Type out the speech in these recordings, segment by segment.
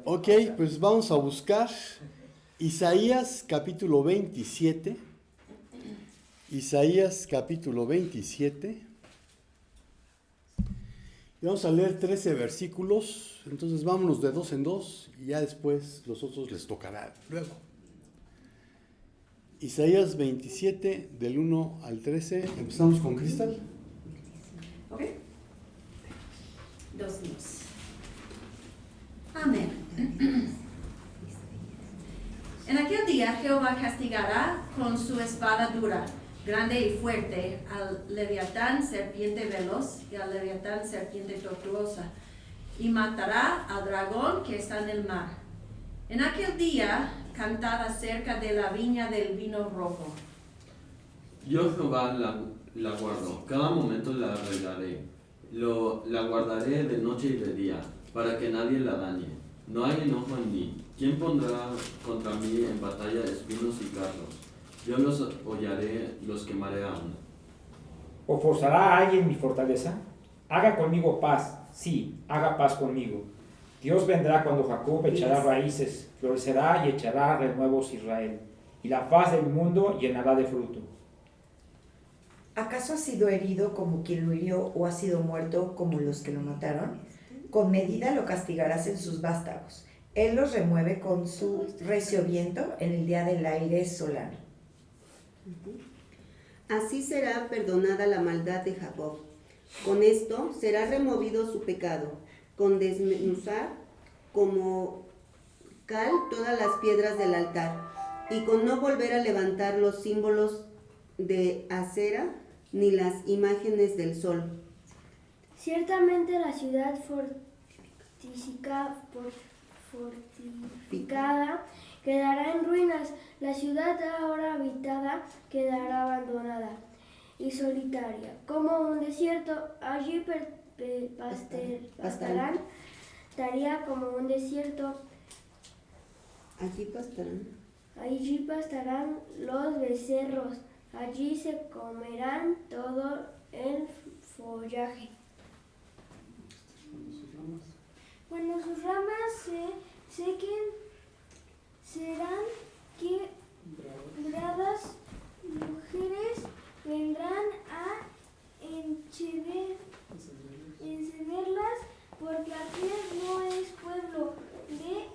Ok, pues vamos a buscar Isaías capítulo 27. Isaías capítulo 27. Y vamos a leer 13 versículos. Entonces vámonos de dos en dos y ya después los otros les tocará luego. Isaías 27 del 1 al 13. Empezamos con Cristal. Ok. 2 y 2. Amén. En aquel día Jehová castigará con su espada dura, grande y fuerte, al leviatán serpiente veloz y al leviatán serpiente tortuosa, y matará al dragón que está en el mar. En aquel día cantad acerca de la viña del vino rojo. Yo Jehová la guardo, cada momento la regaré, la guardaré de noche y de día, para que nadie la dañe. No hay enojo en mí. ¿Quién pondrá contra mí en batalla espinos y carros? Yo los hollaré, los quemaré aún. ¿O forzará a alguien mi fortaleza? Haga conmigo paz, sí, haga paz conmigo. Dios vendrá cuando Jacob echará raíces, florecerá y echará renuevos Israel, y la faz del mundo llenará de fruto. ¿Acaso ha sido herido como quien lo hirió o ha sido muerto como los que lo mataron? Con medida lo castigarás en sus vástagos. Él los remueve con su recio viento en el día del aire solano. Así será perdonada la maldad de Jacob. Con esto será removido su pecado, con desmenuzar como cal todas las piedras del altar, y con no volver a levantar los símbolos de Acera ni las imágenes del sol. Ciertamente la ciudad fortificada quedará en ruinas, la ciudad ahora habitada quedará abandonada y solitaria, como un desierto. Allí pastarán, estaría como un desierto. Allí pastarán los becerros, allí se comerán todo el follaje. Cuando sus ramas se sequen, serán quebradas, mujeres vendrán a encenderlas, porque aquel no es pueblo de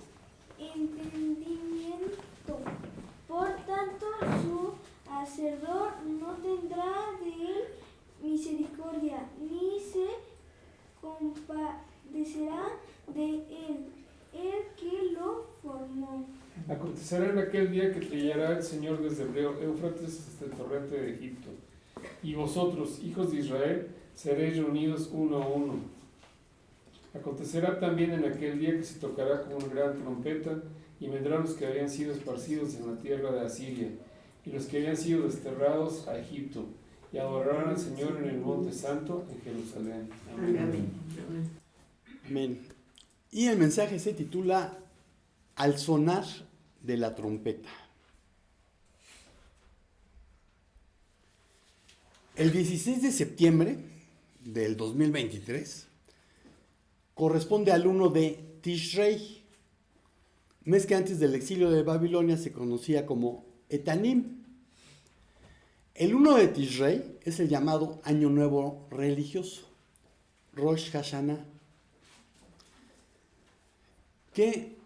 entendimiento. Por tanto, su hacedor no tendrá de él misericordia, ni se compadecerá de él, el que lo formó. Acontecerá en aquel día que trillará el Señor desde el río Éufrates hasta el torrente de Egipto. Y vosotros, hijos de Israel, seréis reunidos uno a uno. Acontecerá también en aquel día que se tocará con una gran trompeta, y vendrán los que habían sido esparcidos en la tierra de Asiria, y los que habían sido desterrados a Egipto, y adorarán al Señor en el monte santo en Jerusalén. Amén. Amén. Y el mensaje se titula Al sonar de la trompeta. El 16 de septiembre del 2023 corresponde al 1 de Tishrei, mes que antes del exilio de Babilonia se conocía como Etanim. El 1 de Tishrei es el llamado Año Nuevo religioso, Rosh Hashanah, que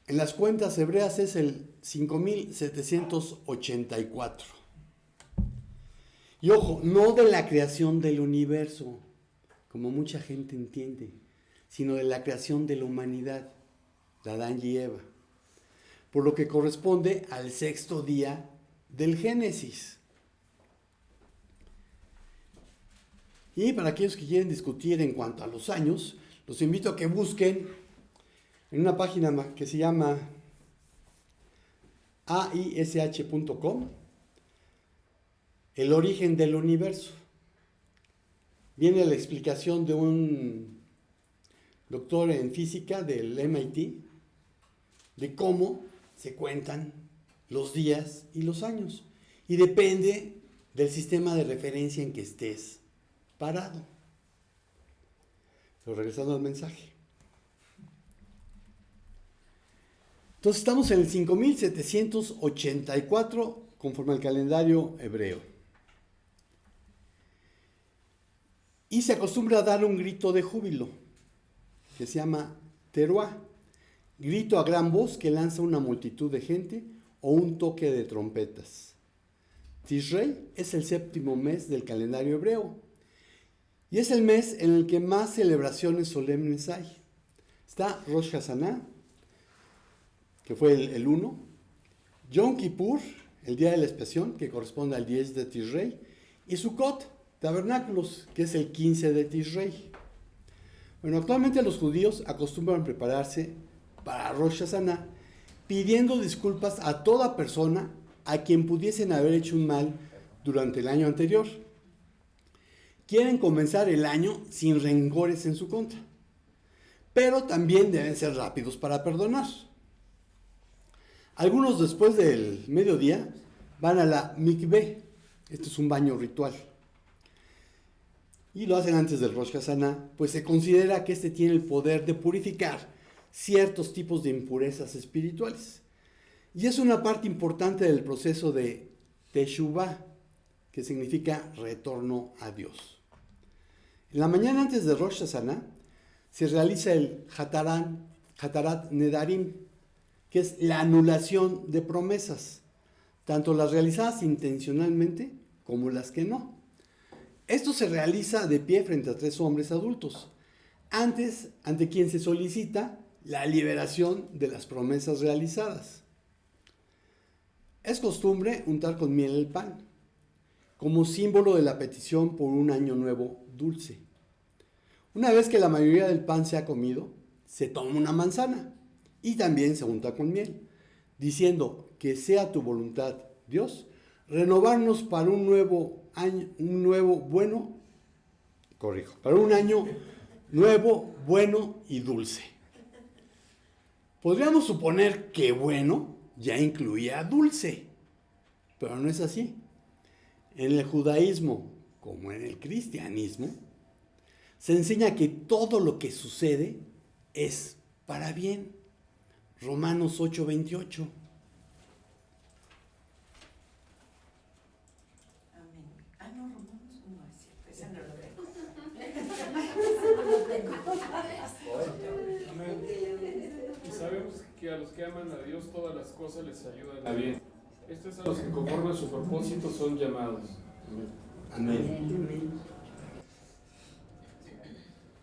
en las cuentas hebreas es el 5784. Y ojo, no de la creación del universo, como mucha gente entiende, sino de la creación de la humanidad, de Adán y Eva, por lo que corresponde al sexto día del Génesis. Y para aquellos que quieren discutir en cuanto a los años, los invito a que busquen en una página que se llama aish.com el origen del universo. Viene la explicación de un doctor en física del MIT de cómo se cuentan los días y los años. Y depende del sistema de referencia en que estés parado. Pero regresando al mensaje. Entonces estamos en el 5784 conforme al calendario hebreo. Y se acostumbra a dar un grito de júbilo, que se llama teruá, grito a gran voz que lanza una multitud de gente o un toque de trompetas. Tishrei es el 7º mes del calendario hebreo y es el mes en el que más celebraciones solemnes hay. Está Rosh Hashanah, que fue el 1, Yom Kippur, el día de la expiación, que corresponde al 10 de Tishrei, y Sukkot, tabernáculos, que es el 15 de Tishrei. Bueno, actualmente los judíos acostumbran prepararse para Rosh Hashanah pidiendo disculpas a toda persona a quien pudiesen haber hecho un mal durante el año anterior. Quieren comenzar el año sin rencores en su contra, pero también deben ser rápidos para perdonar. Algunos después del mediodía van a la mikveh, esto es un baño ritual, y lo hacen antes del Rosh Hashanah, pues se considera que este tiene el poder de purificar ciertos tipos de impurezas espirituales. Y es una parte importante del proceso de Teshuvah, que significa retorno a Dios. En la mañana antes de Rosh Hashanah se realiza el Hatarat Nedarim, que es la anulación de promesas, tanto las realizadas intencionalmente como las que no. Esto se realiza de pie frente a 3 hombres adultos, ante quien se solicita la liberación de las promesas realizadas. Es costumbre untar con miel el pan, como símbolo de la petición por un año nuevo dulce. Una vez que la mayoría del pan se ha comido, se toma una manzana y también se unta con miel, diciendo que sea tu voluntad, Dios, renovarnos para un año nuevo, bueno y dulce. Podríamos suponer que bueno ya incluía dulce, pero no es así. En el judaísmo, como en el cristianismo, se enseña que todo lo que sucede es para bien. Romanos 8:28. Y sabemos que a los que aman a Dios todas las cosas les ayudan a bien. Esto es a los que conforme a su propósito son llamados. Amén.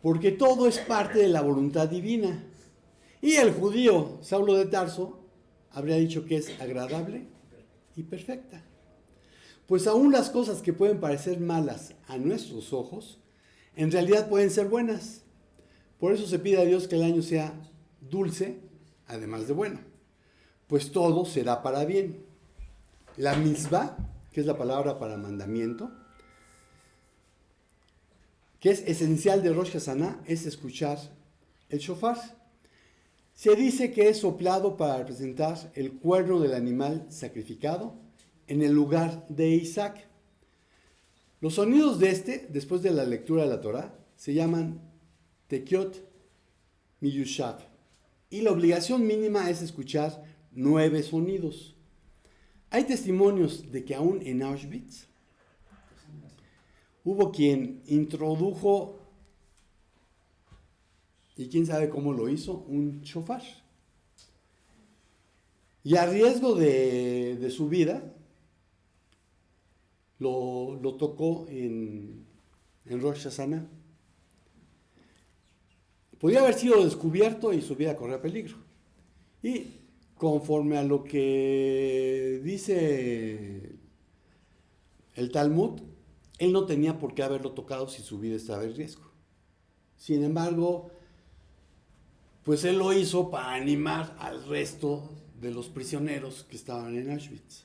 Porque todo es parte de la voluntad divina. Y el judío Saulo de Tarso habría dicho que es agradable y perfecta. Pues aún las cosas que pueden parecer malas a nuestros ojos, en realidad pueden ser buenas. Por eso se pide a Dios que el año sea dulce, además de bueno, pues todo será para bien. La mitzvah, que es la palabra para mandamiento, que es esencial de Rosh Hashanah, es escuchar el shofar. Se dice que es soplado para representar el cuerno del animal sacrificado en el lugar de Isaac. Los sonidos de después de la lectura de la Torá, se llaman Tekiot Miyushav. Y la obligación mínima es escuchar 9 sonidos. Hay testimonios de que aún en Auschwitz hubo quien introdujo, y quién sabe cómo lo hizo, un shofar. Y a riesgo de su vida, lo tocó en Rosh Hashanah. Podía haber sido descubierto y su vida corría peligro. Y conforme a lo que dice el Talmud, él no tenía por qué haberlo tocado si su vida estaba en riesgo. Sin embargo, pues él lo hizo para animar al resto de los prisioneros que estaban en Auschwitz.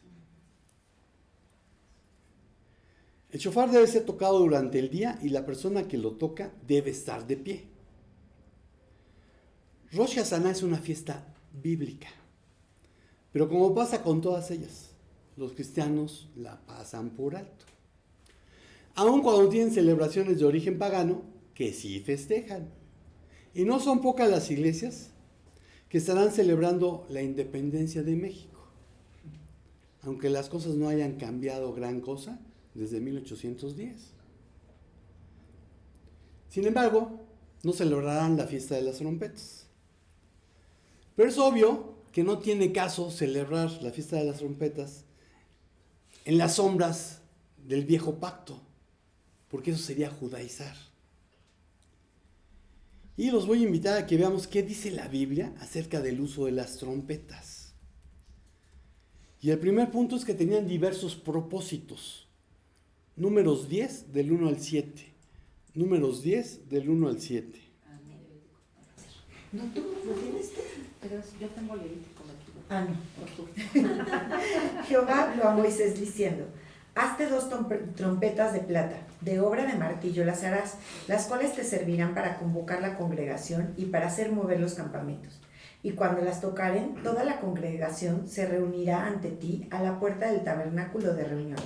El shofar debe ser tocado durante el día y la persona que lo toca debe estar de pie. Rosh Hashanah es una fiesta bíblica, pero como pasa con todas ellas, los cristianos la pasan por alto. Aun cuando tienen celebraciones de origen pagano, que sí festejan. Y no son pocas las iglesias que estarán celebrando la independencia de México, aunque las cosas no hayan cambiado gran cosa desde 1810. Sin embargo, no celebrarán la fiesta de las trompetas. Pero es obvio que no tiene caso celebrar la fiesta de las trompetas en las sombras del viejo pacto, porque eso sería judaizar. Y los voy a invitar a que veamos qué dice la Biblia acerca del uso de las trompetas. Y el primer punto es que tenían diversos propósitos. Números 10 del 1 al 7. Números 10 del 1 al 7. No, tú lo tienes. Pero yo tengo Levítico aquí. Ah, no. O tú. Jehová habló a Moisés diciendo: hazte 2 trompetas de plata, de obra de martillo las harás, las cuales te servirán para convocar la congregación y para hacer mover los campamentos. Y cuando las tocaren, toda la congregación se reunirá ante ti a la puerta del tabernáculo de reunión.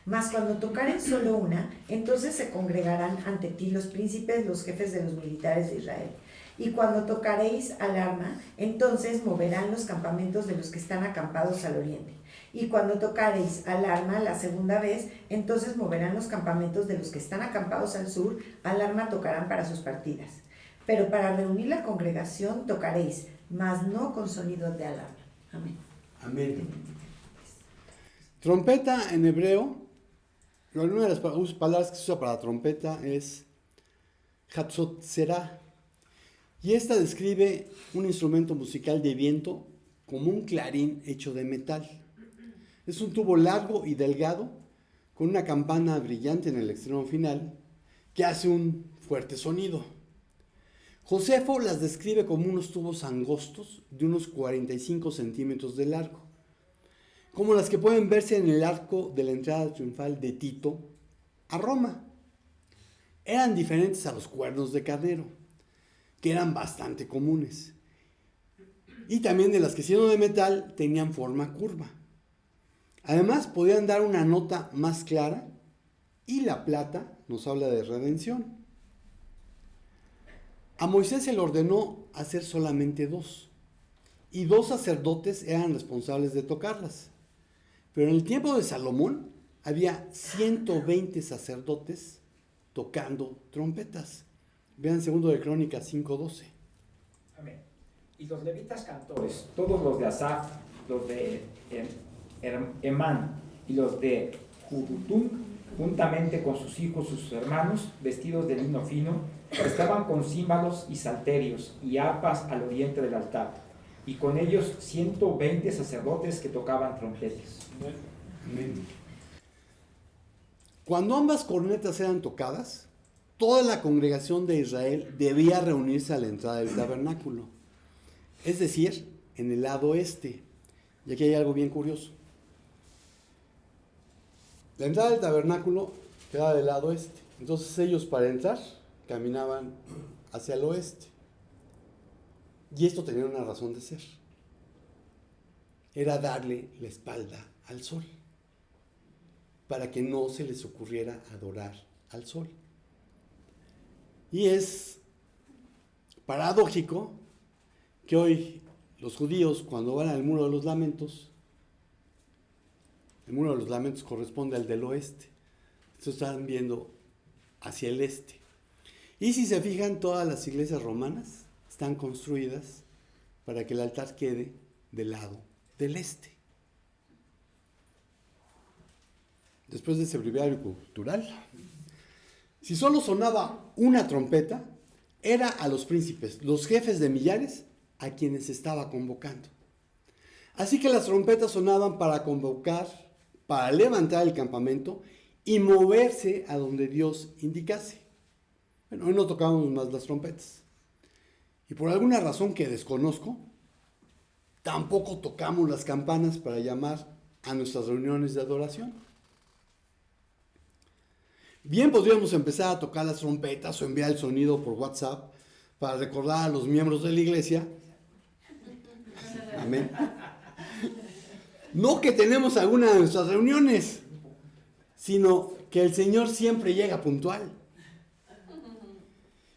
Mas cuando tocaren solo una, entonces se congregarán ante ti los príncipes, los jefes de los militares de Israel. Y cuando tocaréis alarma, entonces moverán los campamentos de los que están acampados al oriente. Y cuando tocaréis alarma la segunda vez, entonces moverán los campamentos de los que están acampados al sur, alarma tocarán para sus partidas. Pero para reunir la congregación tocaréis, mas no con sonido de alarma. Amén. Amén. Trompeta en hebreo, una de las palabras que se usa para trompeta es Hatzotzerah. Y esta describe un instrumento musical de viento como un clarín hecho de metal. Es un tubo largo y delgado con una campana brillante en el extremo final que hace un fuerte sonido. Josefo las describe como unos tubos angostos de unos 45 centímetros de largo, como las que pueden verse en el arco de la entrada triunfal de Tito a Roma. Eran diferentes a los cuernos de carnero, que eran bastante comunes, y también de las que siendo de metal tenían forma curva. Además podían dar una nota más clara, y la plata nos habla de redención. A Moisés se le ordenó hacer solamente 2, y 2 sacerdotes eran responsables de tocarlas. Pero en el tiempo de Salomón había 120 sacerdotes tocando trompetas. Vean 2 de Crónicas 5:12. Amén. Y los levitas cantores, todos los de Asaf, los de Emán y los de Judutún, juntamente con sus hijos y sus hermanos, vestidos de lino fino, estaban con címbalos y salterios y arpas al oriente del altar, y con ellos 120 sacerdotes que tocaban trompetas. Amén. Cuando ambas cornetas eran tocadas, toda la congregación de Israel debía reunirse a la entrada del tabernáculo, es decir, en el lado este. Y aquí hay algo bien curioso. La entrada del tabernáculo quedaba del lado este. Entonces ellos para entrar caminaban hacia el oeste. Y esto tenía una razón de ser. Era darle la espalda al sol, para que no se les ocurriera adorar al sol. Y es paradójico que hoy los judíos, cuando van al Muro de los Lamentos, el Muro de los Lamentos corresponde al del oeste. Entonces están viendo hacia el este. Y si se fijan, todas las iglesias romanas están construidas para que el altar quede del lado del este. Después de ese breviario cultural, si solo sonaba una trompeta, era a los príncipes, los jefes de millares, a quienes estaba convocando. Así que las trompetas sonaban para convocar, para levantar el campamento y moverse a donde Dios indicase. Bueno, hoy no tocamos más las trompetas. Y por alguna razón que desconozco, tampoco tocamos las campanas para llamar a nuestras reuniones de adoración. Bien, podríamos empezar a tocar las trompetas o enviar el sonido por WhatsApp para recordar a los miembros de la iglesia. Amén. No que tenemos alguna de nuestras reuniones, sino que el Señor siempre llega puntual.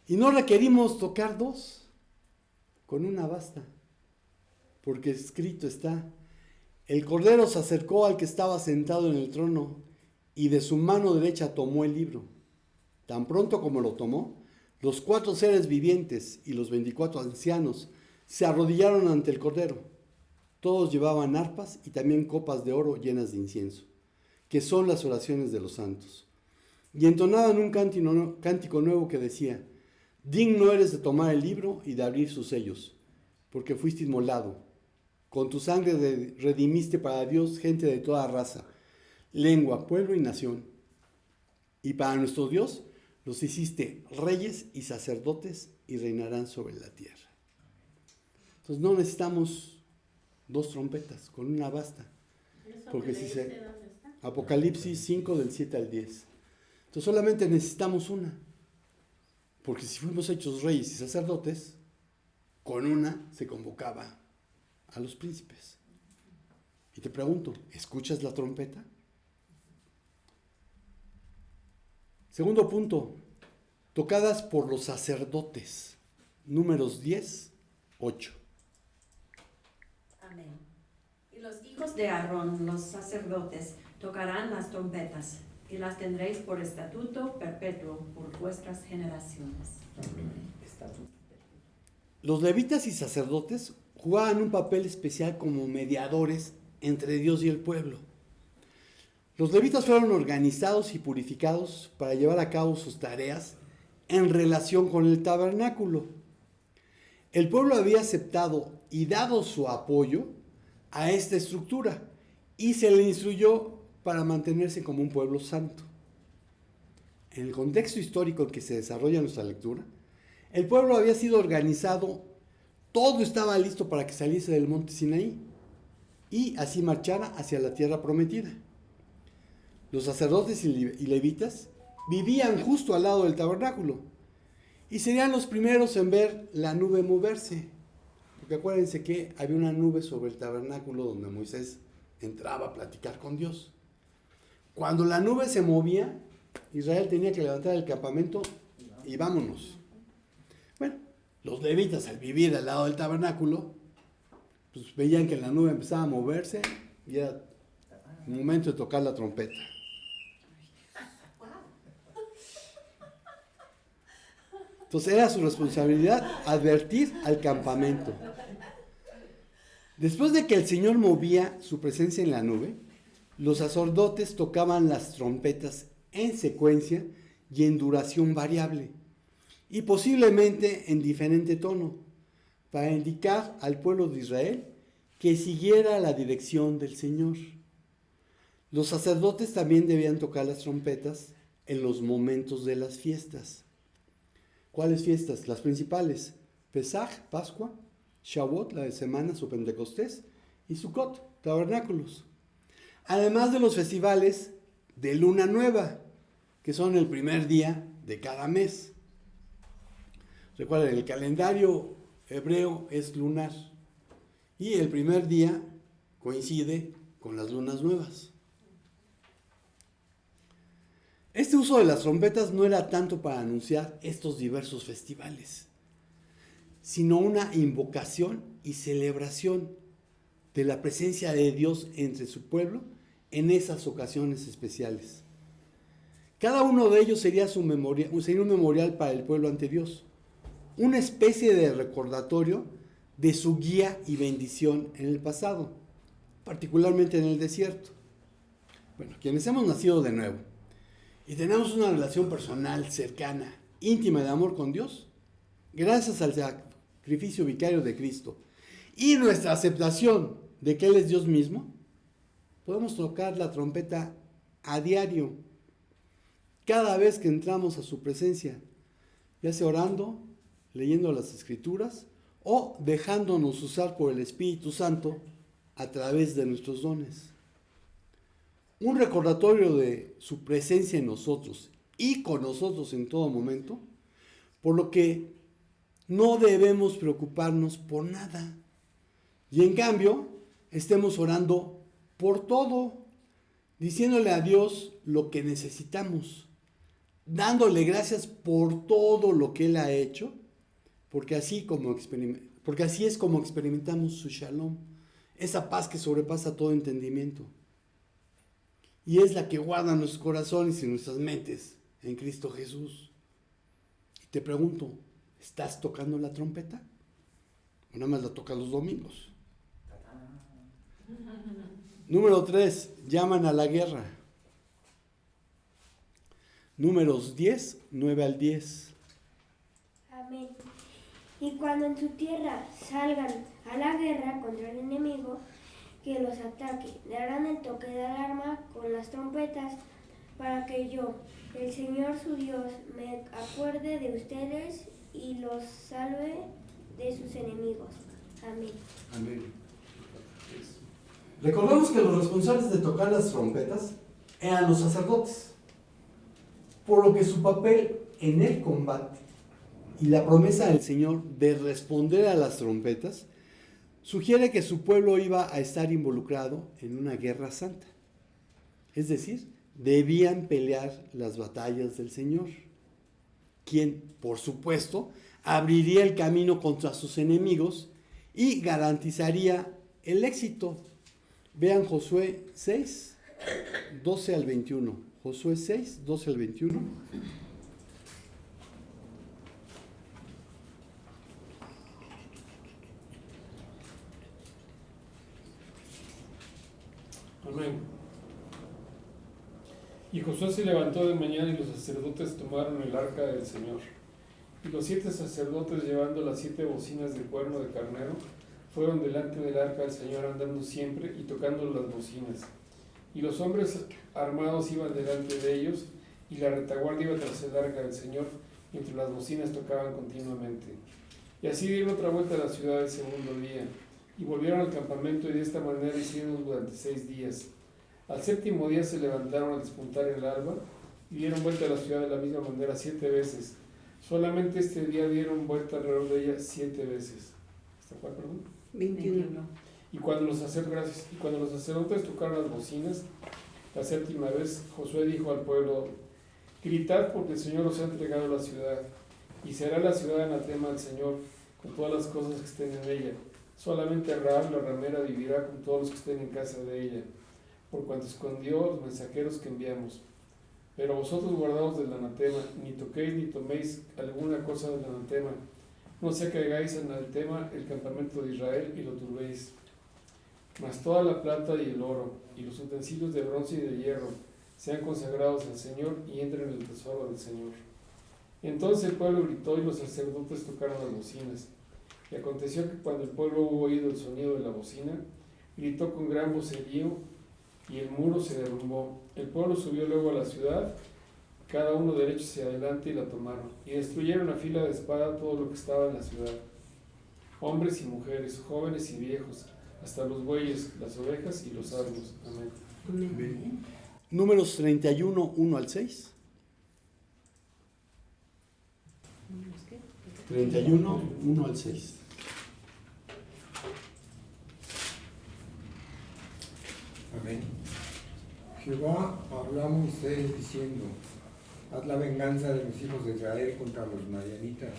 Y no requerimos tocar 2, con una basta. porque escrito está: el Cordero se acercó al que estaba sentado en el trono y de su mano derecha tomó el libro. Tan pronto como lo tomó, los 4 seres vivientes y los 24 ancianos se arrodillaron ante el Cordero. Todos llevaban arpas y también copas de oro llenas de incienso, que son las oraciones de los santos. Y entonaban un cántico nuevo que decía: digno eres de tomar el libro y de abrir sus sellos, porque fuiste inmolado. Con tu sangre redimiste para Dios gente de toda raza, lengua, pueblo y nación. Y para nuestro Dios los hiciste reyes y sacerdotes y reinarán sobre la tierra. Entonces no necesitamos 2 trompetas, con una basta. Porque si se... Apocalipsis 5 del 7 al 10. Entonces solamente necesitamos una. Porque si fuimos hechos reyes y sacerdotes, con una se convocaba a los príncipes. Y te pregunto, ¿escuchas la trompeta? Segundo punto, tocadas por los sacerdotes. Números 10, 8. Amén. Y los hijos de Aarón, los sacerdotes, tocarán las trompetas, y las tendréis por estatuto perpetuo por vuestras generaciones. Los levitas y sacerdotes jugaban un papel especial como mediadores entre Dios y el pueblo. Los levitas fueron organizados y purificados para llevar a cabo sus tareas en relación con el tabernáculo. El pueblo había aceptado y dado su apoyo a esta estructura y se le instruyó para mantenerse como un pueblo santo. En el contexto histórico en que se desarrolla nuestra lectura, el pueblo había sido organizado, todo estaba listo para que saliese del monte Sinaí y así marchara hacia la tierra prometida. Los sacerdotes y levitas vivían justo al lado del tabernáculo y serían los primeros en ver la nube moverse, porque acuérdense que había una nube sobre el tabernáculo donde Moisés entraba a platicar con Dios. Cuando la nube se movía, Israel tenía que levantar el campamento y vámonos. Bueno, los levitas, al vivir al lado del tabernáculo, pues veían que la nube empezaba a moverse y era el momento de tocar la trompeta. Entonces era su responsabilidad advertir al campamento. Después de que el Señor movía su presencia en la nube, los sacerdotes tocaban las trompetas en secuencia y en duración variable, y posiblemente en diferente tono, para indicar al pueblo de Israel que siguiera la dirección del Señor. Los sacerdotes también debían tocar las trompetas en los momentos de las fiestas. ¿Cuáles fiestas? Las principales: Pesaj, Pascua; Shavuot, la de semanas o Pentecostés; y Sukkot, tabernáculos. Además de los festivales de Luna Nueva, que son el primer día de cada mes. Recuerden, el calendario hebreo es lunar y el primer día coincide con las lunas nuevas. Este uso de las trompetas no era tanto para anunciar estos diversos festivales, sino una invocación y celebración de la presencia de Dios entre su pueblo en esas ocasiones especiales. Cada uno de ellos sería un memorial para el pueblo ante Dios, una especie de recordatorio de su guía y bendición en el pasado, particularmente en el desierto. Bueno, quienes hemos nacido de nuevo y tenemos una relación personal, cercana, íntima de amor con Dios, gracias al sacrificio vicario de Cristo y nuestra aceptación de que Él es Dios mismo, podemos tocar la trompeta a diario, cada vez que entramos a su presencia, ya sea orando, leyendo las Escrituras o dejándonos usar por el Espíritu Santo a través de nuestros dones. Un recordatorio de su presencia en nosotros y con nosotros en todo momento, por lo que no debemos preocuparnos por nada. Y en cambio, estemos orando por todo, diciéndole a Dios lo que necesitamos, dándole gracias por todo lo que Él ha hecho, porque así como porque así es como experimentamos su shalom, esa paz que sobrepasa todo entendimiento. Y es la que guarda nuestros corazones y nuestras mentes en Cristo Jesús. Y te pregunto, ¿estás tocando la trompeta? ¿O nada más la tocas los domingos? Número 3, llaman a la guerra. Números 10, 9 al 10. Amén. Y cuando en su tierra salgan a la guerra contra el enemigo que los ataque, darán el toque de alarma con las trompetas para que yo, el Señor su Dios, me acuerde de ustedes y los salve de sus enemigos. Amén. Amén. Recordemos que los responsables de tocar las trompetas eran los sacerdotes, por lo que su papel en el combate y la promesa del Señor de responder a las trompetas sugiere que su pueblo iba a estar involucrado en una guerra santa. Es decir, debían pelear las batallas del Señor, quien, por supuesto, abriría el camino contra sus enemigos y garantizaría el éxito. Vean Josué 6, 12 al 21. Josué 6, 12 al 21. Amén. Y Josué se levantó de mañana y los sacerdotes tomaron el arca del Señor. Y los 7 sacerdotes, llevando las 7 bocinas de cuerno de carnero, fueron delante del arca del Señor andando siempre y tocando las bocinas. Y los hombres armados iban delante de ellos, y la retaguardia iba tras el arca del Señor, mientras las bocinas tocaban continuamente. Y así dieron otra vuelta a la ciudad el segundo día, y volvieron al campamento, y de esta manera hicieron durante 6 días. Al 7º día se levantaron al despuntar el alba, y dieron vuelta a la ciudad de la misma manera 7 veces. Solamente este día dieron vuelta alrededor de ella 7 veces. ¿Hasta cuál, perdón? 21. Y cuando los sacerdotes tocaron las bocinas, la 7ª vez, Josué dijo al pueblo: gritad, porque el Señor os ha entregado la ciudad, y será la ciudad anatema al Señor, con todas las cosas que estén en ella. Solamente Rahab la ramera vivirá con todos los que estén en casa de ella, por cuanto escondió los mensajeros que enviamos. Pero vosotros guardaos del anatema, ni toquéis ni toméis alguna cosa del anatema, no sea que hagáis anatema el campamento de Israel y lo turbéis. Mas toda la plata y el oro, y los utensilios de bronce y de hierro, sean consagrados al Señor y entren en el tesoro del Señor. Entonces el pueblo gritó y los sacerdotes tocaron las bocinas. Y aconteció que cuando el pueblo hubo oído el sonido de la bocina, gritó con gran vocerío, y el muro se derrumbó. El pueblo subió luego a la ciudad, cada uno derecho hacia adelante, y la tomaron. Y destruyeron a fila de espada todo lo que estaba en la ciudad, hombres y mujeres, jóvenes y viejos, hasta los bueyes, las ovejas y los asnos. Amén. Amén. Números 31, 1 al 6. 31, 1 al 6. Amén. Jehová habló a Moisés diciendo: haz la venganza de los hijos de Israel contra los madianitas,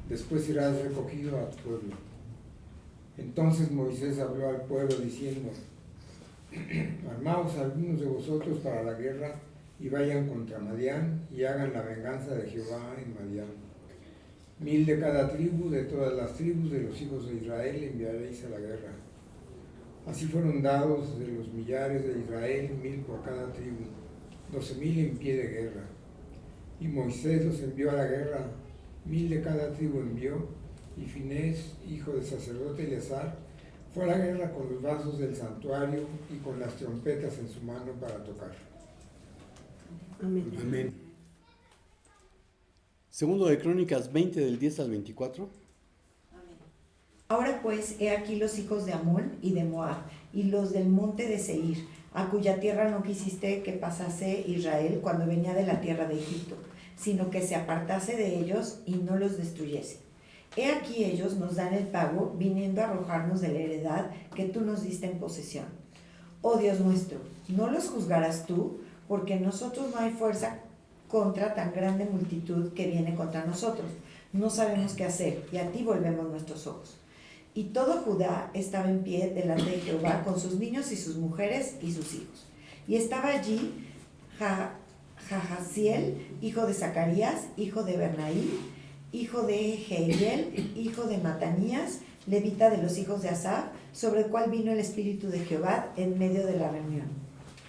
después serás recogido a tu pueblo. Entonces Moisés habló al pueblo diciendo: armaos algunos de vosotros para la guerra y vayan contra Madián y hagan la venganza de Jehová en Madián. 1000 de cada tribu, de todas las tribus de los hijos de Israel enviaréis a la guerra. Así fueron dados de los millares de Israel 1000 por cada tribu, 12,000 en pie de guerra. Y Moisés los envió a la guerra, 1000 de cada tribu envió, y Finés, hijo del sacerdote Eleazar, fue a la guerra con los vasos del santuario y con las trompetas en su mano para tocar. Amén. Amén. Segundo de Crónicas 20, del 10 al 24. Ahora pues, he aquí los hijos de Amón y de Moab, y los del monte de Seir, a cuya tierra no quisiste que pasase Israel cuando venía de la tierra de Egipto, sino que se apartase de ellos y no los destruyese. He aquí ellos nos dan el pago, viniendo a arrojarnos de la heredad que tú nos diste en posesión. Oh Dios nuestro, ¿no los juzgarás tú? Porque en nosotros no hay fuerza contra tan grande multitud que viene contra nosotros. no sabemos qué hacer, y a ti volvemos nuestros ojos. Y todo Judá estaba en pie delante de Jehová con sus niños y sus mujeres y sus hijos. Y estaba allí Jahaziel, hijo de Zacarías, hijo de Bernaí, hijo de Jehiel, hijo de Matanías, levita de los hijos de Asaf, sobre el cual vino el Espíritu de Jehová en medio de la reunión.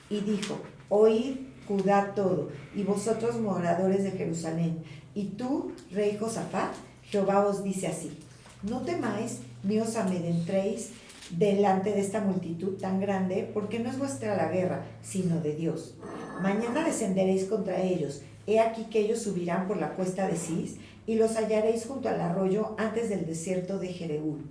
Y dijo: oíd, Judá todo, y vosotros moradores de Jerusalén, y tú, rey Josafat, Jehová os dice así: no temáis ni os amedrentéis delante de esta multitud tan grande, porque no es vuestra la guerra, sino de Dios. Mañana descenderéis contra ellos. He aquí que ellos subirán por la cuesta de Cis, y los hallaréis junto al arroyo antes del desierto de Jereúl.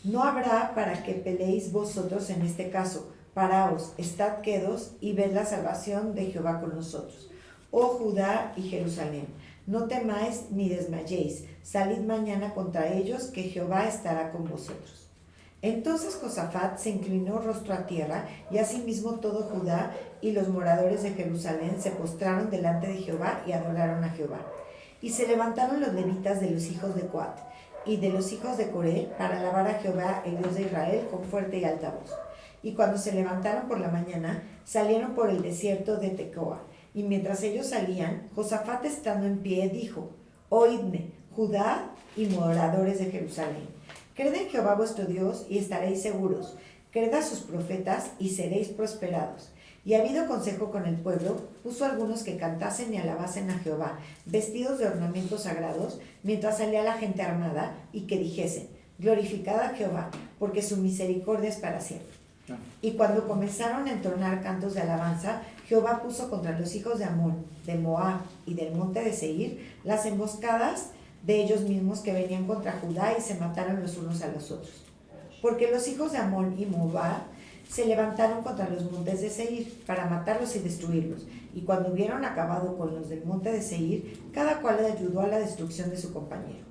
No habrá para que peleéis vosotros en este caso. Paraos, estad quedos, y ved la salvación de Jehová con nosotros. Oh Judá y Jerusalén, no temáis ni desmayéis. Salid mañana contra ellos, que Jehová estará con vosotros. Entonces Josafat se inclinó rostro a tierra, y asimismo todo Judá y los moradores de Jerusalén se postraron delante de Jehová y adoraron a Jehová. Y se levantaron los levitas de los hijos de Coat y de los hijos de Coré para alabar a Jehová, el Dios de Israel, con fuerte y alta voz. Y cuando se levantaron por la mañana, salieron por el desierto de Tecoa. Y mientras ellos salían, Josafat, estando en pie, dijo: oídme, Judá y moradores de Jerusalén. Creed en Jehová vuestro Dios y estaréis seguros. Creed a sus profetas y seréis prosperados. Y habido consejo con el pueblo, puso algunos que cantasen y alabasen a Jehová, vestidos de ornamentos sagrados, mientras salía la gente armada, y que dijesen: glorificad a Jehová, porque su misericordia es para siempre. Y cuando comenzaron a entonar cantos de alabanza, Jehová puso contra los hijos de Amón, de Moab y del monte de Seir las emboscadas de ellos mismos que venían contra Judá, y se mataron los unos a los otros. Porque los hijos de Amón y Moab se levantaron contra los montes de Seir para matarlos y destruirlos. Y cuando hubieron acabado con los del monte de Seir, cada cual ayudó a la destrucción de su compañero.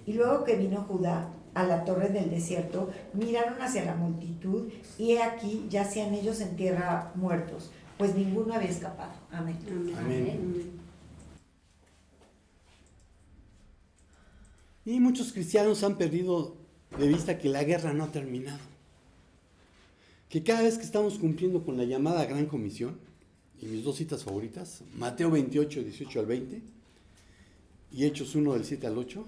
Y luego que vino Judá a la torre del desierto, miraron hacia la multitud, y he aquí yacían ellos en tierra muertos, pues ninguno había escapado. Amén. Amén. Amén. Y muchos cristianos han perdido de vista que la guerra no ha terminado. Que cada vez que estamos cumpliendo con la llamada Gran Comisión, y mis dos citas favoritas, Mateo 28, 18 al 20, y Hechos 1, del 7 al 8.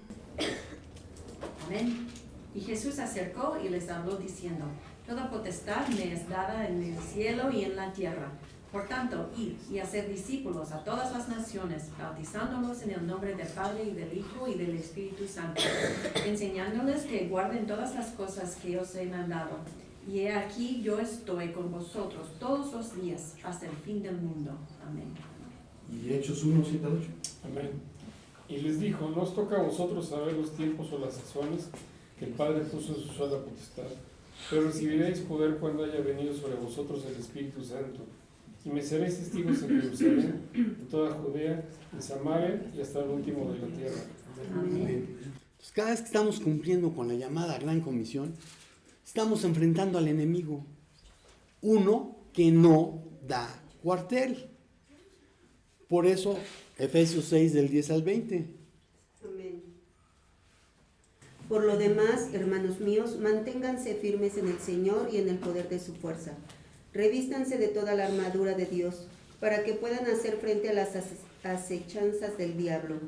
Amén. Y Jesús se acercó y les habló diciendo: toda potestad me es dada en el cielo y en la tierra. Por tanto, id y hacer discípulos a todas las naciones, bautizándolos en el nombre del Padre y del Hijo y del Espíritu Santo, enseñándoles que guarden todas las cosas que os he mandado. Y he aquí yo estoy con vosotros todos los días hasta el fin del mundo. Amén. Y Hechos 1, 7 al 8. Amén. Y les dijo: no os toca a vosotros saber los tiempos o las sazones que el Padre puso en su sola potestad, pero recibiréis poder cuando haya venido sobre vosotros el Espíritu Santo. Y me seréis testigos en Jerusalén, en toda Judea, en Samaria y hasta el último de la tierra. Amén. Entonces, cada vez que estamos cumpliendo con la llamada Gran Comisión, estamos enfrentando al enemigo. Uno que no da cuartel. Por eso, Efesios 6, del 10 al 20. Amén. Por lo demás, hermanos míos, manténganse firmes en el Señor y en el poder de su fuerza. Revístanse de toda la armadura de Dios, para que puedan hacer frente a las acechanzas del diablo.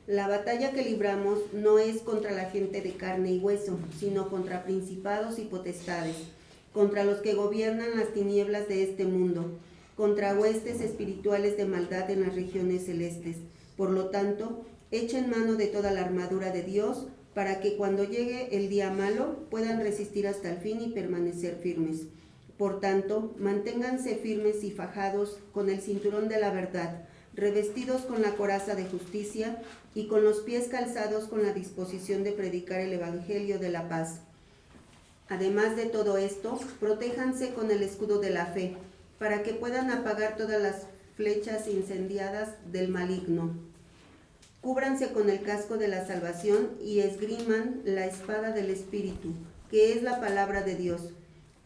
La batalla que libramos no es contra la gente de carne y hueso, sino contra principados y potestades, contra los que gobiernan las tinieblas de este mundo, contra huestes espirituales de maldad en las regiones celestes. Por lo tanto, echen mano de toda la armadura de Dios, para que cuando llegue el día malo puedan resistir hasta el fin y permanecer firmes. Por tanto, manténganse firmes y fajados con el cinturón de la verdad, revestidos con la coraza de justicia y con los pies calzados con la disposición de predicar el evangelio de la paz. Además de todo esto, protéjanse con el escudo de la fe, para que puedan apagar todas las flechas incendiadas del maligno. Cúbranse con el casco de la salvación y esgriman la espada del Espíritu, que es la palabra de Dios.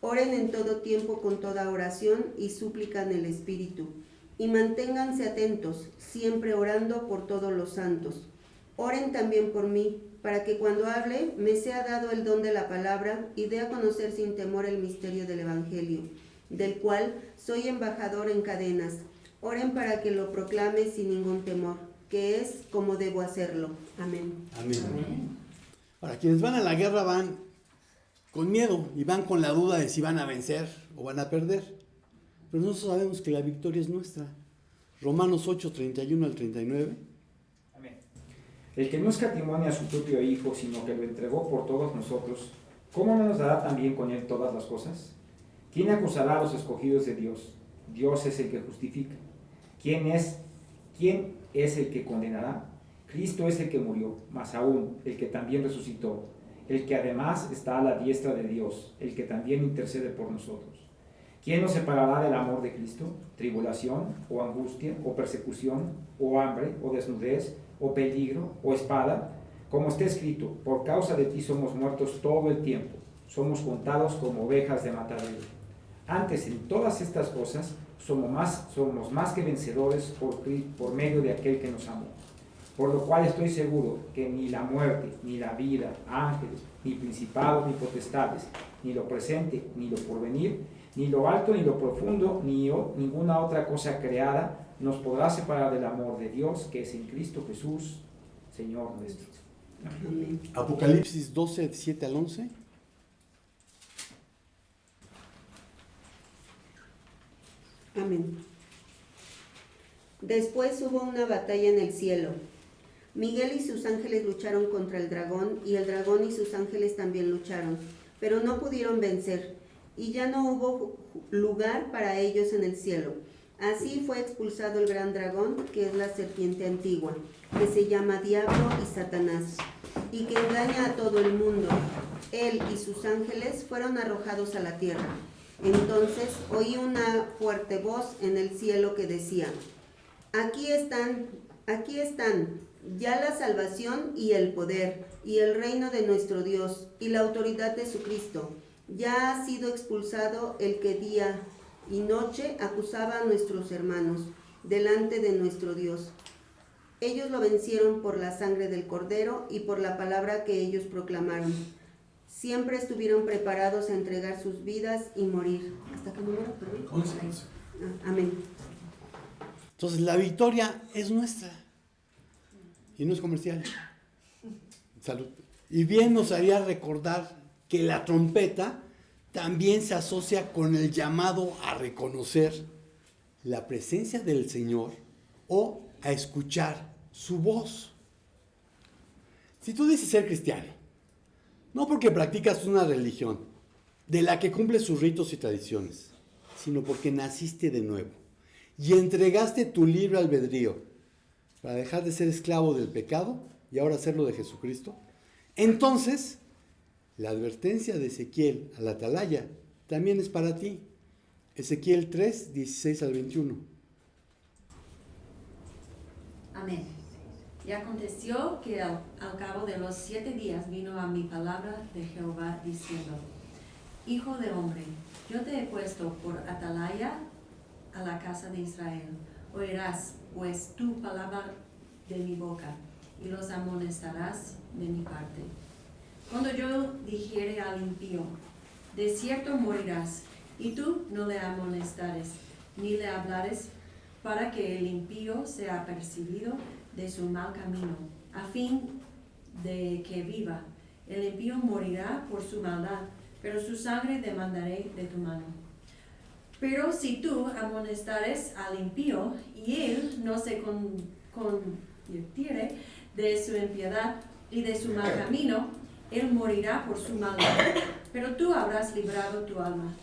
Oren en todo tiempo con toda oración y súplica en el Espíritu. Y manténganse atentos, siempre orando por todos los santos. Oren también por mí, para que cuando hable me sea dado el don de la palabra y dé a conocer sin temor el misterio del Evangelio, del cual soy embajador en cadenas. Oren para que lo proclame sin ningún temor, que es como debo hacerlo. Amén. Amén. Ahora, quienes van a la guerra van con miedo y van con la duda de si van a vencer o van a perder. Pero nosotros sabemos que la victoria es nuestra. Romanos 8, 31 al 39. Amén. El que no escatimó a su propio Hijo, sino que lo entregó por todos nosotros, ¿cómo no nos dará también con él todas las cosas? ¿Quién acusará a los escogidos de Dios? Dios es el que justifica. ¿Quién es el que condenará? Cristo es el que murió, más aún, el que también resucitó, el que además está a la diestra de Dios, el que también intercede por nosotros. ¿Quién nos separará del amor de Cristo? ¿Tribulación, o angustia, o persecución, o hambre, o desnudez, o peligro, o espada? Como está escrito, por causa de ti somos muertos todo el tiempo, somos contados como ovejas de matadero. Antes, en todas estas cosas, somos más que vencedores por medio de aquel que nos amó. Por lo cual estoy seguro que ni la muerte, ni la vida, ángeles, ni principados, ni potestades, ni lo presente, ni lo porvenir, ni lo alto, ni lo profundo, ni ninguna otra cosa creada nos podrá separar del amor de Dios que es en Cristo Jesús, Señor nuestro. Amén. Apocalipsis 12, 7 al 11. Amén. Después hubo una batalla en el cielo. Miguel y sus ángeles lucharon contra el dragón, y el dragón y sus ángeles también lucharon, pero no pudieron vencer, y ya no hubo lugar para ellos en el cielo. Así fue expulsado el gran dragón, que es la serpiente antigua, que se llama Diablo y Satanás, y que engaña a todo el mundo. Él y sus ángeles fueron arrojados a la tierra. Entonces oí una fuerte voz en el cielo que decía: aquí están, ya la salvación y el poder, y el reino de nuestro Dios, y la autoridad de su Cristo. Ya ha sido expulsado el que día y noche acusaba a nuestros hermanos delante de nuestro Dios. Ellos lo vencieron por la sangre del Cordero y por la palabra que ellos proclamaron. Siempre estuvieron preparados a entregar sus vidas y morir. ¿Hasta qué número? Perdón. 11. Amén. Entonces la victoria es nuestra y no es comercial. Salud. Y bien nos haría recordar que la trompeta también se asocia con el llamado a reconocer la presencia del Señor o a escuchar su voz. Si tú dices ser cristiano, no porque practicas una religión de la que cumple sus ritos y tradiciones, sino porque naciste de nuevo y entregaste tu libre albedrío para dejar de ser esclavo del pecado y ahora serlo de Jesucristo, entonces la advertencia de Ezequiel a la atalaya también es para ti. Ezequiel 3, 16 al 21. Amén. Y aconteció que al cabo de los 7 días vino a mi palabra de Jehová diciendo: Hijo de hombre, yo te he puesto por atalaya a la casa de Israel. Oirás pues tu palabra de mi boca y los amonestarás de mi parte. Cuando yo dijere al impío: de cierto morirás, y tú no le amonestares, ni le hablares, para que el impío sea apercibido de su mal camino, a fin de que viva. El impío morirá por su maldad, pero su sangre demandaré de tu mano. Pero si tú amonestares al impío, y él no se convirtiere de su impiedad y de su mal camino, él morirá por su maldad, pero tú habrás librado tu alma.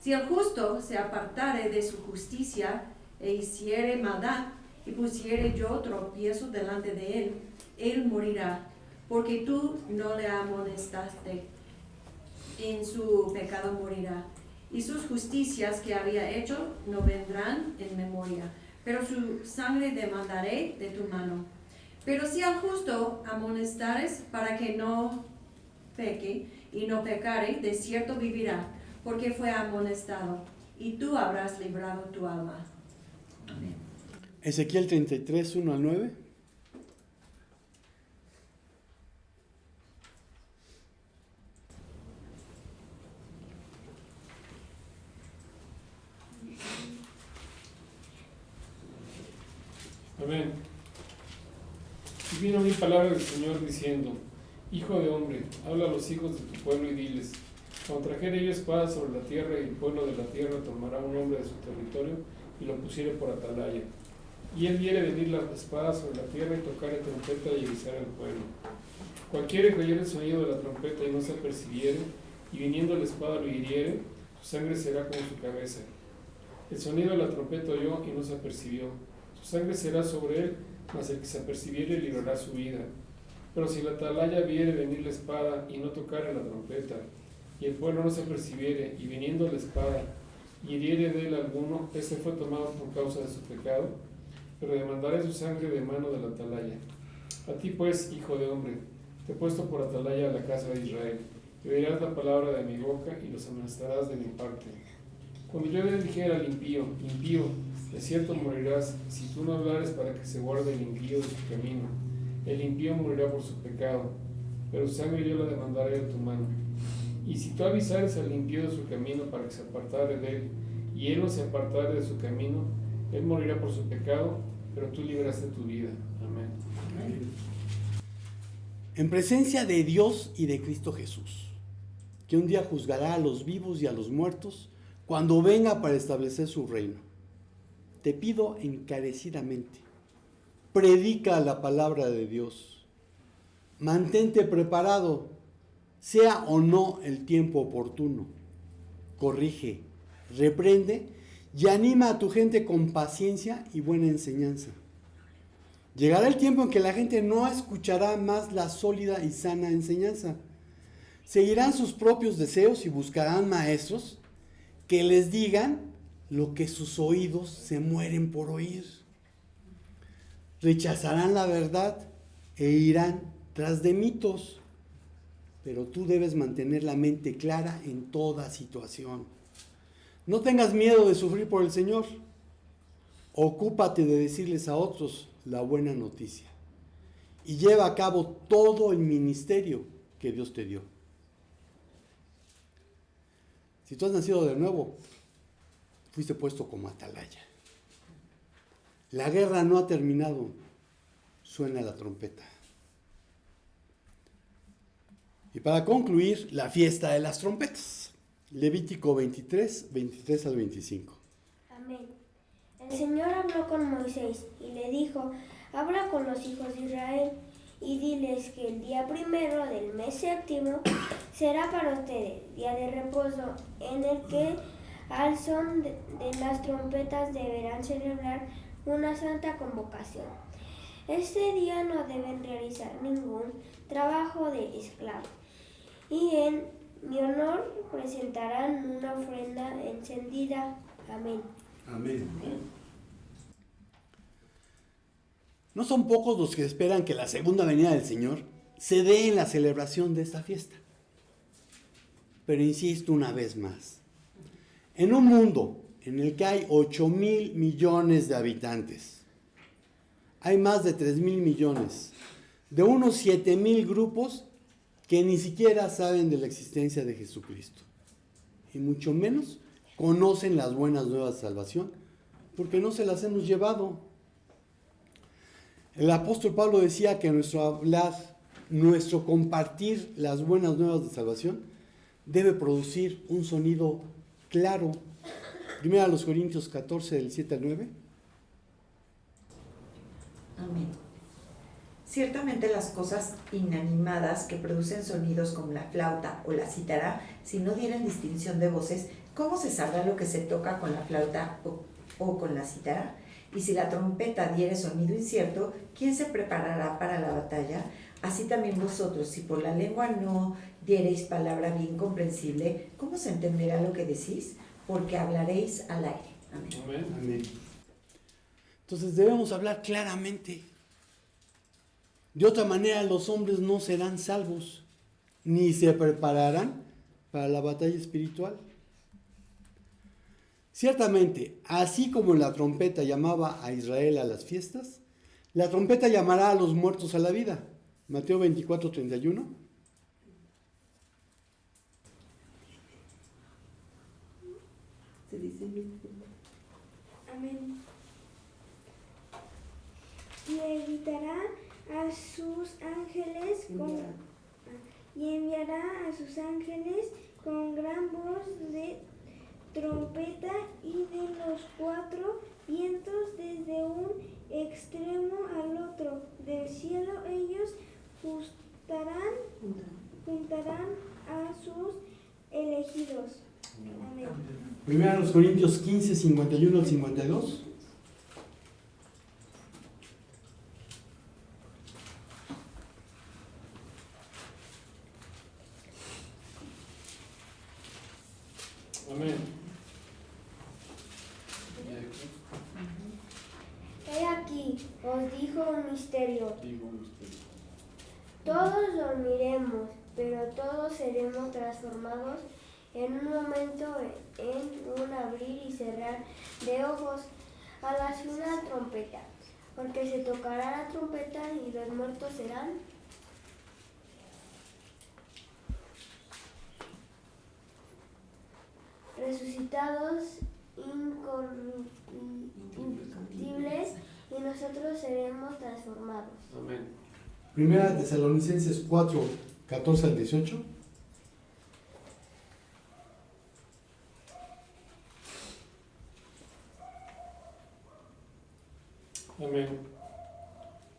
Si el justo se apartare de su justicia e hiciere maldad, y pusiere yo tropiezo delante de él, él morirá, porque tú no le amonestaste. En su pecado morirá, y sus justicias que había hecho no vendrán en memoria, pero su sangre demandaré de tu mano. Pero si al justo amonestares para que no peque y no pecare, de cierto vivirá, porque fue amonestado, y tú habrás librado tu alma. Amén. Ezequiel 33, 1 al 9. Amén. Y vino mi palabra del Señor diciendo: Hijo de hombre, habla a los hijos de tu pueblo y diles: cuando trajere yo espada sobre la tierra, y el pueblo de la tierra tomará un hombre de su territorio y lo pusiere por atalaya. Y él viere venir la espada sobre la tierra y tocare trompeta y avisar al pueblo. Cualquiera que oyere el sonido de la trompeta y no se apercibiere, y viniendo la espada lo hiriere, su sangre será como su cabeza. El sonido de la trompeta oyó y no se apercibió. Su sangre será sobre él, mas el que se apercibiere librará su vida. Pero si la atalaya viere venir la espada y no tocare la trompeta, y el pueblo no se apercibiere, y viniendo la espada y hiriere de él alguno, ese fue tomado por causa de su pecado, pero demandaré su sangre de mano de la atalaya. A ti pues, hijo de hombre, te he puesto por atalaya a la casa de Israel, y oirás la palabra de mi boca y los amenazarás de mi parte. Cuando yo le dijera al impío: impío, de cierto morirás, si tú no hablares para que se guarde el impío de su camino, el impío morirá por su pecado, pero su sangre yo la demandaré de tu mano. Y si tú avisares al impío de su camino para que se apartare de él, y él no se apartare de su camino, él morirá por su pecado, pero tú libraste tu vida. Amén. En presencia de Dios y de Cristo Jesús, que un día juzgará a los vivos y a los muertos cuando venga para establecer su reino, te pido encarecidamente: predica la palabra de Dios, mantente preparado, sea o no el tiempo oportuno, corrige, reprende y anima a tu gente con paciencia y buena enseñanza. Llegará el tiempo en que la gente no escuchará más la sólida y sana enseñanza. Seguirán sus propios deseos y buscarán maestros que les digan lo que sus oídos se mueren por oír. Rechazarán la verdad e irán tras de mitos. Pero tú debes mantener la mente clara en toda situación. No tengas miedo de sufrir por el Señor. Ocúpate de decirles a otros la buena noticia y lleva a cabo todo el ministerio que Dios te dio. Si tú has nacido de nuevo, fuiste puesto como atalaya. La guerra no ha terminado. Suena la trompeta. Y para concluir, la fiesta de las trompetas. Levítico 23, 23 al 25. Amén. El Señor habló con Moisés y le dijo: habla con los hijos de Israel y diles que el día primero del mes séptimo será para ustedes día de reposo, en el que al son de las trompetas deberán celebrar una santa convocación. Este día no deben realizar ningún trabajo de esclavo, y en mi honor presentarán una ofrenda encendida. Amén. Amén. No son pocos los que esperan que la segunda venida del Señor se dé en la celebración de esta fiesta. Pero insisto una vez más, en un mundo en el que hay 8,000 millones de habitantes, hay más de 3,000 millones, de unos 7,000 grupos que ni siquiera saben de la existencia de Jesucristo, y mucho menos conocen las buenas nuevas de salvación, porque no se las hemos llevado. El apóstol Pablo decía que nuestro hablar, nuestro compartir las buenas nuevas de salvación debe producir un sonido claro. Primero a los Corintios 14, del 7 al 9. Amén. Ciertamente las cosas inanimadas que producen sonidos como la flauta o la cítara, si no dieren distinción de voces, ¿cómo se sabrá lo que se toca con la flauta o con la cítara? Y si la trompeta diere sonido incierto, ¿quién se preparará para la batalla? Así también vosotros, si por la lengua no diereis palabra bien comprensible, ¿cómo se entenderá lo que decís? Porque hablaréis al aire. Amén. Amén. Amén. Entonces debemos hablar claramente. De otra manera los hombres no serán salvos, ni se prepararán para la batalla espiritual. Ciertamente, así como la trompeta llamaba a Israel a las fiestas, la trompeta llamará a los muertos a la vida. Mateo 24, 31. Se dice. Amén. juntará a sus ángeles y enviará a sus ángeles con gran voz de trompeta, y de los 4 vientos desde un extremo al otro del cielo ellos juntarán a sus elegidos. Amén. Primero los Corintios 15, 51 al 52. Amén. He aquí, os digo un misterio. Digo usted. Todos dormiremos, pero todos seremos transformados en un momento, en un abrir y cerrar de ojos, a la una trompeta. Porque se tocará la trompeta y los muertos serán resucitados incorruptibles, y nosotros seremos transformados. Amén. Primera Tesalonicenses 4, 14 al 18. Amén.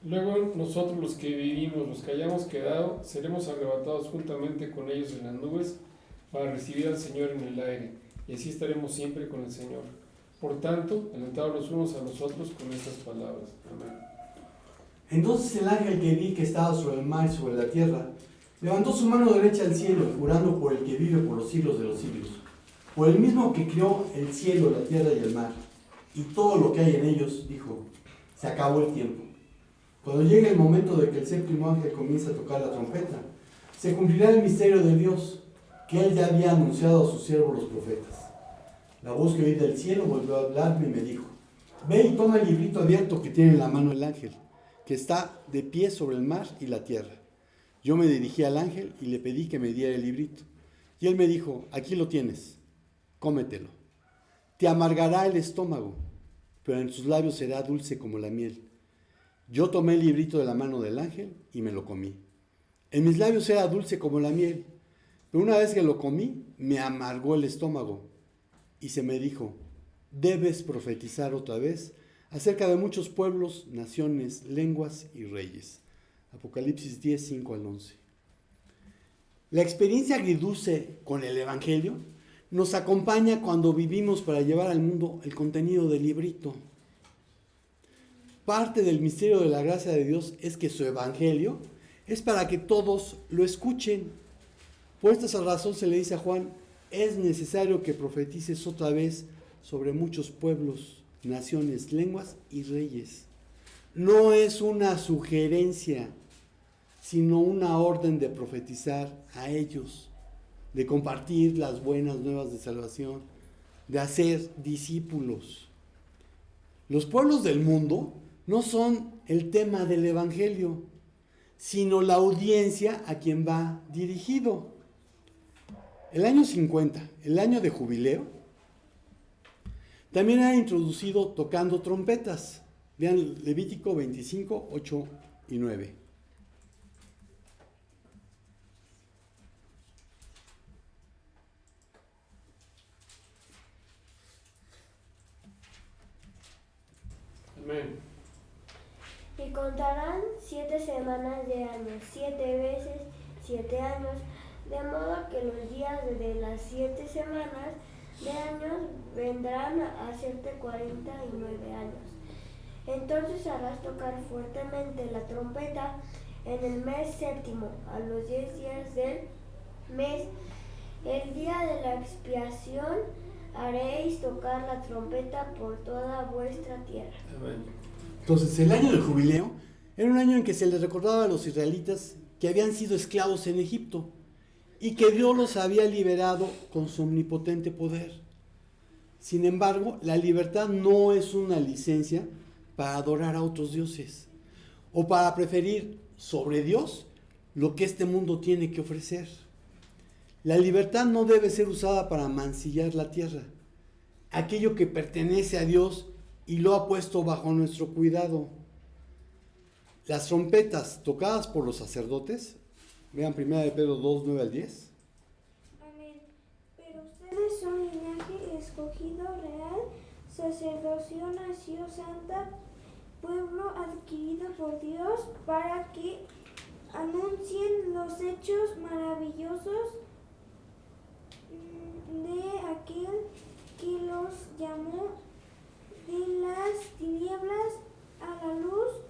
Luego nosotros los que vivimos, los que hayamos quedado, seremos arrebatados juntamente con ellos en las nubes para recibir al Señor en el aire, y así estaremos siempre con el Señor. Por tanto, alentados los unos a los otros con estas palabras. Amén. Entonces el ángel que vi que estaba sobre el mar y sobre la tierra, levantó su mano derecha al cielo, jurando por el que vive por los siglos de los siglos, por el mismo que creó el cielo, la tierra y el mar, y todo lo que hay en ellos, dijo: se acabó el tiempo. Cuando llegue el momento de que el séptimo ángel comience a tocar la trompeta, se cumplirá el misterio de Dios, que él ya había anunciado a sus siervos los profetas. La voz que oí del cielo volvió a hablarme y me dijo: ve y toma el librito abierto que tiene en la mano el ángel, que está de pie sobre el mar y la tierra. Yo me dirigí al ángel y le pedí que me diera el librito. Y él me dijo: aquí lo tienes, cómetelo. Te amargará el estómago, pero en tus labios será dulce como la miel. Yo tomé el librito de la mano del ángel y me lo comí. En mis labios era dulce como la miel, pero una vez que lo comí, me amargó el estómago. Y se me dijo: debes profetizar otra vez acerca de muchos pueblos, naciones, lenguas y reyes. Apocalipsis 10, 5 al 11. La experiencia agridulce con el Evangelio nos acompaña cuando vivimos para llevar al mundo el contenido del librito. Parte del misterio de la gracia de Dios es que su Evangelio es para que todos lo escuchen. Por esta razón se le dice a Juan: es necesario que profetices otra vez sobre muchos pueblos, naciones, lenguas y reyes. No es una sugerencia, sino una orden de profetizar a ellos, de compartir las buenas nuevas de salvación, de hacer discípulos. Los pueblos del mundo no son el tema del Evangelio, sino la audiencia a quien va dirigido. El año 50, el año de jubileo, también ha introducido tocando trompetas. Vean Levítico 25, 8 y 9. Amén. Y contarán 7 semanas de años, 7 veces 7 años, de modo que los días de las 7 semanas de años vendrán a hacerte 49 años. Entonces harás tocar fuertemente la trompeta en el mes séptimo, a los 10 días del mes, el día de la expiación, haréis tocar la trompeta por toda vuestra tierra. Amén. Entonces, el año del jubileo era un año en que se les recordaba a los israelitas que habían sido esclavos en Egipto y que Dios los había liberado con su omnipotente poder. Sin embargo, la libertad no es una licencia para adorar a otros dioses o para preferir sobre Dios lo que este mundo tiene que ofrecer. La libertad no debe ser usada para mancillar la tierra, aquello que pertenece a Dios y lo ha puesto bajo nuestro cuidado. las trompetas tocadas por los sacerdotes, vean 1 de Pedro 2, 9 al 10. Amén. Pero ustedes son linaje escogido real, sacerdocio, nación santa, pueblo adquirido por Dios, para que anuncien los hechos maravillosos de aquel que los llamó de las tinieblas a la luz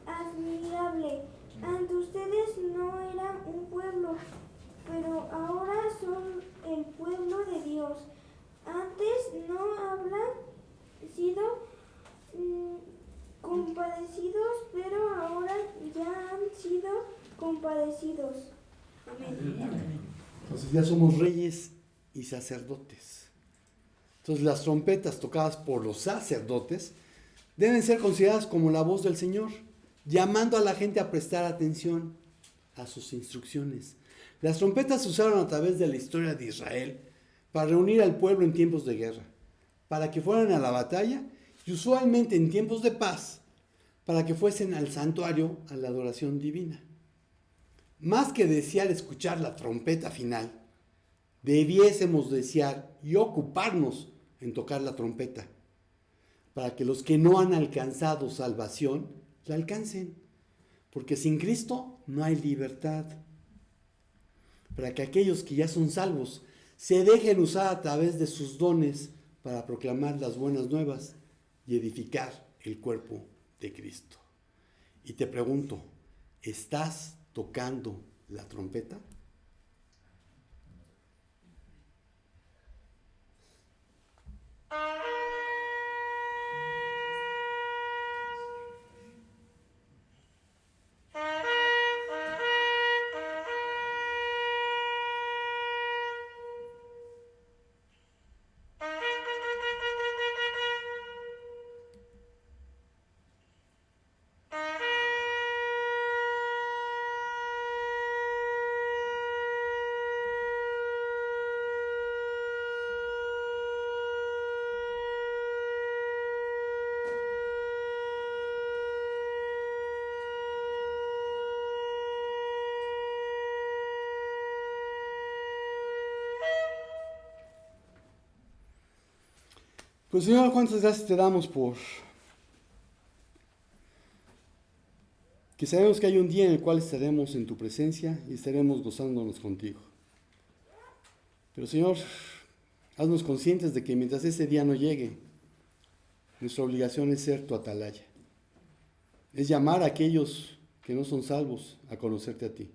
admirable. Ante ustedes no eran un pueblo, pero ahora son el pueblo de Dios. Antes no habían sido compadecidos, pero ahora ya han sido compadecidos. Amén. Entonces ya somos reyes y sacerdotes. Entonces las trompetas tocadas por los sacerdotes deben ser consideradas como la voz del Señor, llamando a la gente a prestar atención a sus instrucciones. Las trompetas se usaron a través de la historia de Israel para reunir al pueblo en tiempos de guerra, para que fueran a la batalla y usualmente en tiempos de paz, para que fuesen al santuario a la adoración divina. Más que desear escuchar la trompeta final, debiésemos desear y ocuparnos en tocar la trompeta, para que los que no han alcanzado salvación la alcancen, porque sin Cristo no hay libertad. Para que aquellos que ya son salvos se dejen usar a través de sus dones para proclamar las buenas nuevas y edificar el cuerpo de Cristo. Y te pregunto, ¿estás tocando la trompeta? Pues Señor, cuántas gracias te damos por que sabemos que hay un día en el cual estaremos en tu presencia y estaremos gozándonos contigo. Pero Señor, haznos conscientes de que mientras ese día no llegue, nuestra obligación es ser tu atalaya. Es llamar a aquellos que no son salvos a conocerte a ti.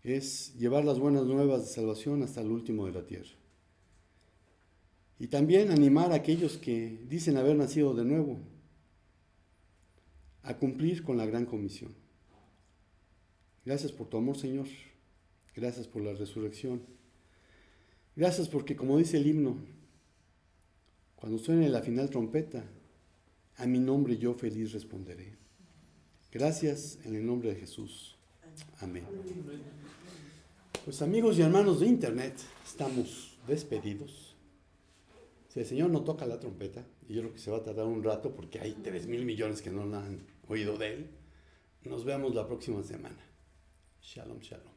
Es llevar las buenas nuevas de salvación hasta el último de la tierra. Y también animar a aquellos que dicen haber nacido de nuevo a cumplir con la gran comisión. Gracias por tu amor, Señor. Gracias por la resurrección. Gracias porque, como dice el himno, cuando suene la final trompeta, a mi nombre yo feliz responderé. Gracias en el nombre de Jesús. Amén. Pues amigos y hermanos de internet, estamos despedidos. Si el Señor no toca la trompeta, y yo creo que se va a tardar un rato porque hay 3,000 millones que no han oído de Él, nos vemos la próxima semana. Shalom, shalom.